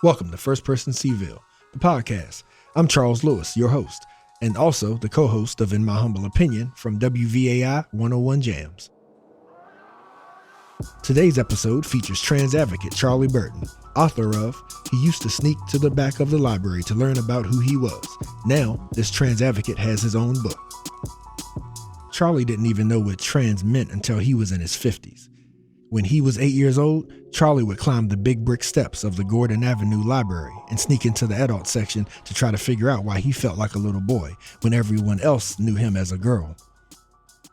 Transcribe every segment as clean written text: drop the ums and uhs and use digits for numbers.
Welcome to First Person Cville, the podcast. I'm Charles Lewis, your host, and also the co-host of In My Humble Opinion from WVAI 101 Jams. Today's episode features trans advocate Charley Burton, author of He Used to Sneak to the Back of the Library to Learn About Who He Was. Now, this trans advocate has his own book. Charley didn't even know what trans meant until he was in his 50s. When he was 8 years old, Charley would climb the big brick steps of the Gordon Avenue Library and sneak into the adult section to try to figure out why he felt like a little boy when everyone else knew him as a girl.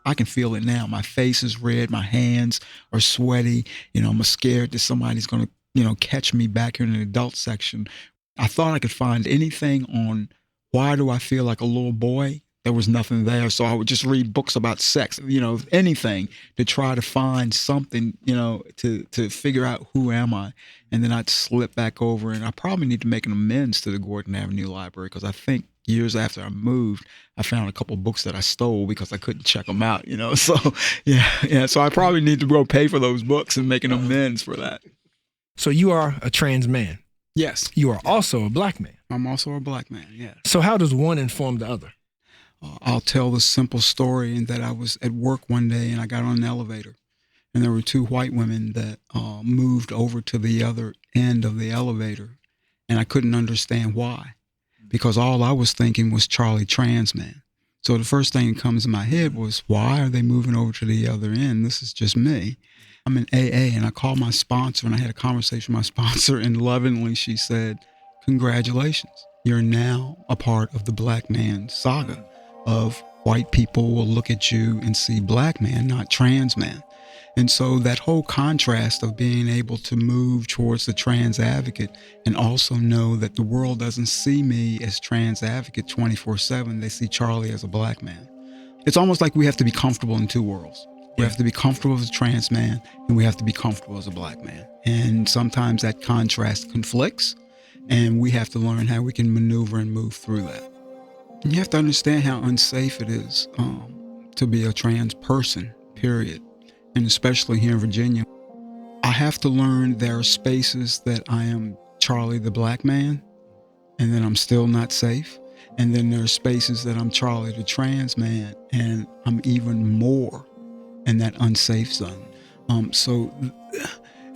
I can feel it now. My face is red. My hands are sweaty. I'm scared that somebody's going to, catch me back in the adult section. I thought I could find anything on why do I feel like a little boy. There was nothing there. So I would just read books about sex, anything to try to find something, to figure out who am I. And then I'd slip back over, and I probably need to make an amends to the Gordon Avenue Library, because I think years after I moved, I found a couple of books that I stole because I couldn't check them out, So, yeah. So I probably need to go pay for those books and make an amends for that. So you are a trans man. Yes. You are also a black man. I'm also a black man, yeah. So how does one inform the other? I'll tell the simple story in that I was at work one day and I got on an elevator, and there were two white women that moved over to the other end of the elevator, and I couldn't understand why, because all I was thinking was Charlie trans man. So the first thing that comes in my head was, why are they moving over to the other end? This is just me. I'm in AA, and I called my sponsor, and I had a conversation with my sponsor, and lovingly she said, congratulations, you're now a part of the black man saga of white people will look at you and see black man, not trans man. And so that whole contrast of being able to move towards the trans advocate and also know that the world doesn't see me as trans advocate 24/7, they see Charlie as a black man. It's almost like we have to be comfortable in two worlds. We have to be comfortable as a trans man, and we have to be comfortable as a black man. And sometimes that contrast conflicts, and we have to learn how we can maneuver and move through that. You have to understand how unsafe it is to be a trans person, period. And especially here in Virginia. I have to learn there are spaces that I am Charlie the black man, and then I'm still not safe. And then there are spaces that I'm Charlie the trans man, and I'm even more in that unsafe zone. So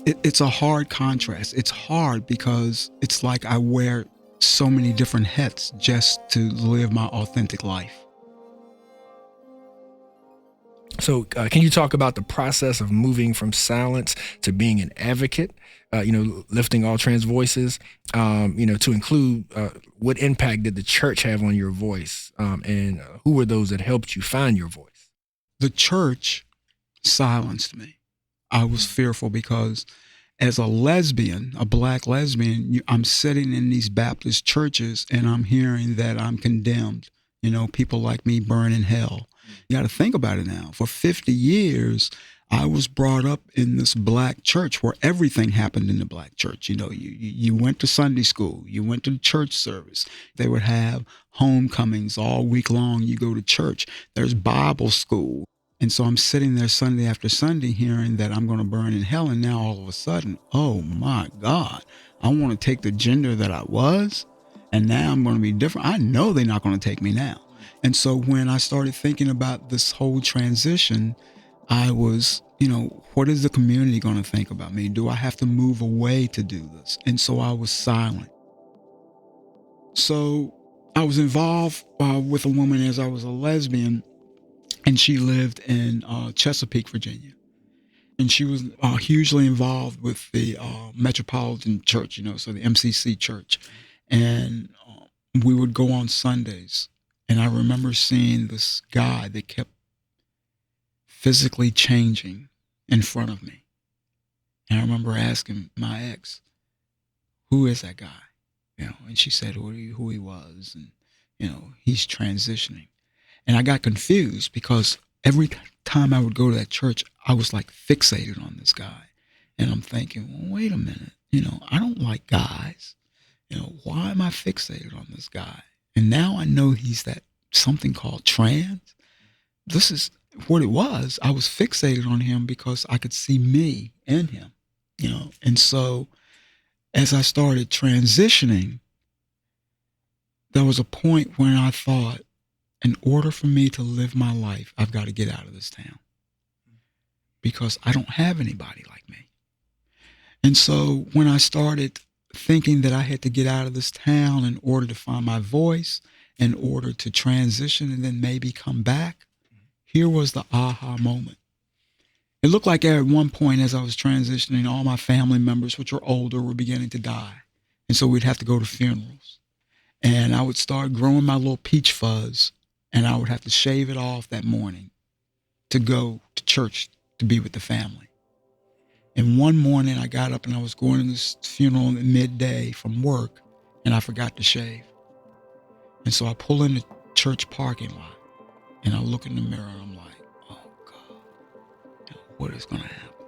it's a hard contrast. It's hard because it's like I wear so many different hats just to live my authentic life. So can you talk about the process of moving from silence to being an advocate, lifting all trans voices, to include what impact did the church have on your voice, and who were those that helped you find your voice? The church silenced me. I was fearful because as a lesbian, a black lesbian, I'm sitting in these Baptist churches and I'm hearing that I'm condemned. People like me burn in hell. You got to think about it now. For 50 years, I was brought up in this black church where everything happened in the black church. You went to Sunday school. You went to the church service. They would have homecomings all week long. You go to church. There's Bible school. And so I'm sitting there Sunday after Sunday hearing that I'm going to burn in hell. And now all of a sudden, oh my God, I want to take the gender that I was, and now I'm going to be different. I know they're not going to take me now. And so when I started thinking about this whole transition, I was, what is the community going to think about me? Do I have to move away to do this? And so I was silent. So I was involved with a woman as I was a lesbian, and she lived in Chesapeake, Virginia. And she was hugely involved with the Metropolitan Church, so the MCC Church. And we would go on Sundays. And I remember seeing this guy that kept physically changing in front of me. And I remember asking my ex, who is that guy? And she said who he was. And, he's transitioning. And I got confused because every time I would go to that church, I was like fixated on this guy. And I'm thinking, well, wait a minute, I don't like guys. Why am I fixated on this guy? And now I know he's that something called trans. This is what it was. I was fixated on him because I could see me in him, And so As I started transitioning, there was a point when I thought, in order for me to live my life, I've got to get out of this town because I don't have anybody like me. And so when I started thinking that I had to get out of this town in order to find my voice, in order to transition and then maybe come back, here was the aha moment. It looked like at one point as I was transitioning, all my family members, which were older, were beginning to die. And so we'd have to go to funerals. And I would start growing my little peach fuzz, and I would have to shave it off that morning to go to church to be with the family. And one morning I got up and I was going to this funeral at midday from work, and I forgot to shave. And so I pull in the church parking lot, and I look in the mirror, and I'm like, oh God, what is going to happen?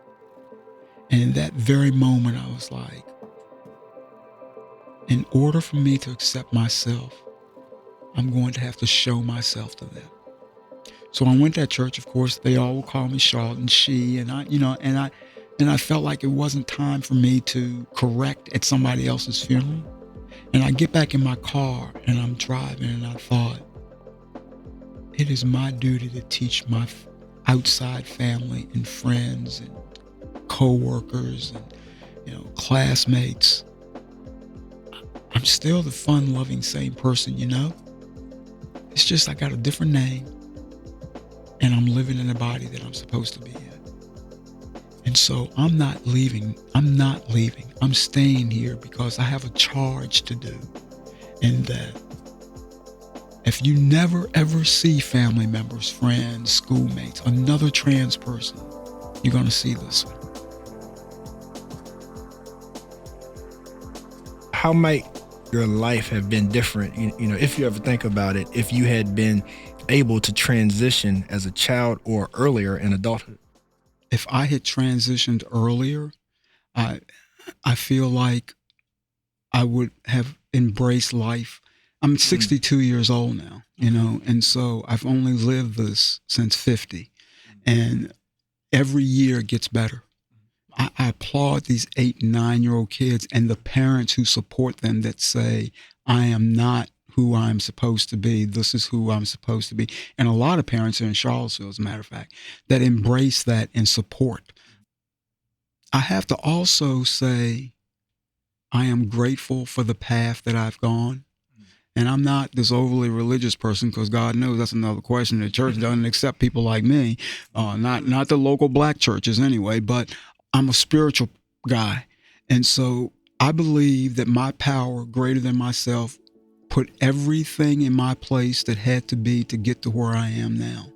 And in that very moment, I was like, in order for me to accept myself, I'm going to have to show myself to them. So I went to that church. Of course, they all would call me Charlotte and she, and I felt like it wasn't time for me to correct at somebody else's funeral. And I get back in my car and I'm driving, and I thought, it is my duty to teach my outside family and friends and co-workers and classmates, I'm still the fun-loving, same person, It's just I got a different name, and I'm living in the body that I'm supposed to be in. And so I'm not leaving. I'm staying here because I have a charge to do. And that if you never, ever see family members, friends, schoolmates, another trans person, you're going to see this one. How might your life have been different, if you ever think about it, if you had been able to transition as a child or earlier in adulthood? If I had transitioned earlier, I feel like I would have embraced life. I'm 62 years old now, and so I've only lived this since 50, and every year it gets better. I applaud these 8 and 9-year-old kids and the parents who support them that say, I am not who I'm supposed to be. This is who I'm supposed to be. And a lot of parents are in Charlottesville, as a matter of fact, that embrace that and support. I have to also say, I am grateful for the path that I've gone. And I'm not this overly religious person, because God knows that's another question. The church doesn't accept people like me, not the local black churches anyway, but I'm a spiritual guy. And so I believe that my power greater than myself put everything in my place that had to be to get to where I am now.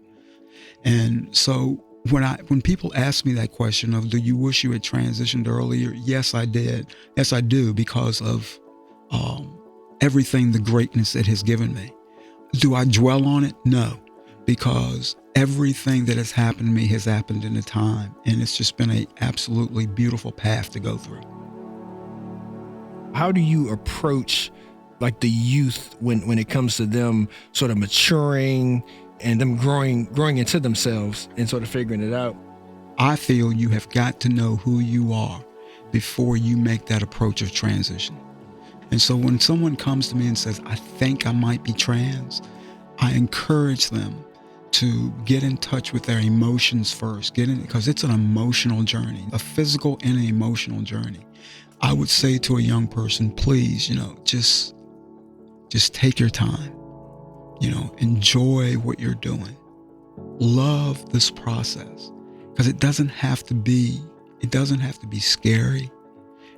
And so when people ask me that question of, do you wish you had transitioned earlier? Yes, I did. Yes, I do, because of everything, the greatness it has given me. Do I dwell on it? No, because everything that has happened to me has happened in a time, and it's just been an absolutely beautiful path to go through. How do you approach like the youth when it comes to them sort of maturing and them growing into themselves and sort of figuring it out? I feel you have got to know who you are before you make that approach of transition. And so when someone comes to me and says, I think I might be trans, I encourage them to get in touch with their emotions first, because it's an emotional journey, a physical and an emotional journey. I would say to a young person, please, just take your time, enjoy what you're doing. Love this process, because it doesn't have to be scary.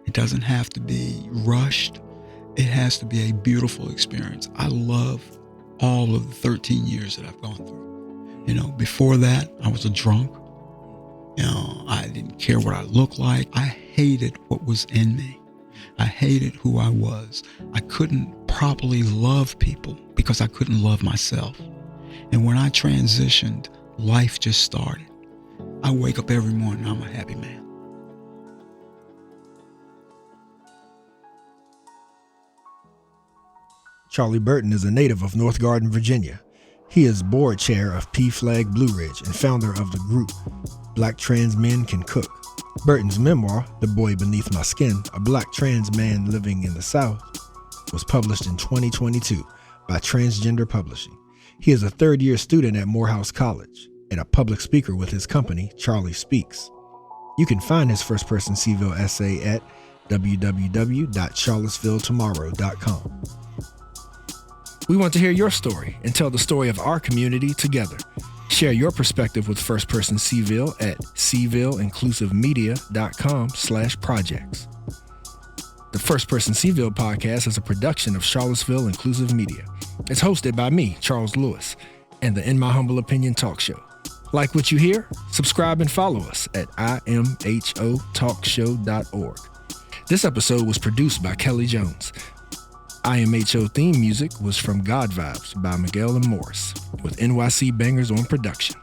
It doesn't have to be rushed. It has to be a beautiful experience. I love all of the 13 years that I've gone through. Before that, I was a drunk. I didn't care what I looked like. I hated what was in me. I hated who I was. I couldn't properly love people because I couldn't love myself. And when I transitioned, life just started. I wake up every morning, I'm a happy man. Charley Burton is a native of North Garden, Virginia. He is board chair of P-Flag Blue Ridge and founder of the group Black Trans Men Can Cook. Burton's memoir, The Boy Beneath My Skin, a black trans man living in the South, was published in 2022 by Transgender Publishing. He is a third-year student at Morehouse College and a public speaker with his company, Charley Speaks. You can find his First Person Cville essay at www.charlottesvilletomorrow.com. We want to hear your story and tell the story of our community together. Share your perspective with First Person Cville at cvilleinclusivemedia.com/projects. The First Person Cville podcast is a production of Charlottesville Inclusive Media. It's hosted by me, Charles Lewis, and the In My Humble Opinion talk show. Like what you hear? Subscribe and follow us at imhotalkshow.org. This episode was produced by Kelly Jones. IMHO theme music was from God Vibes by Miguel and Morris, with NYC Bangers on production.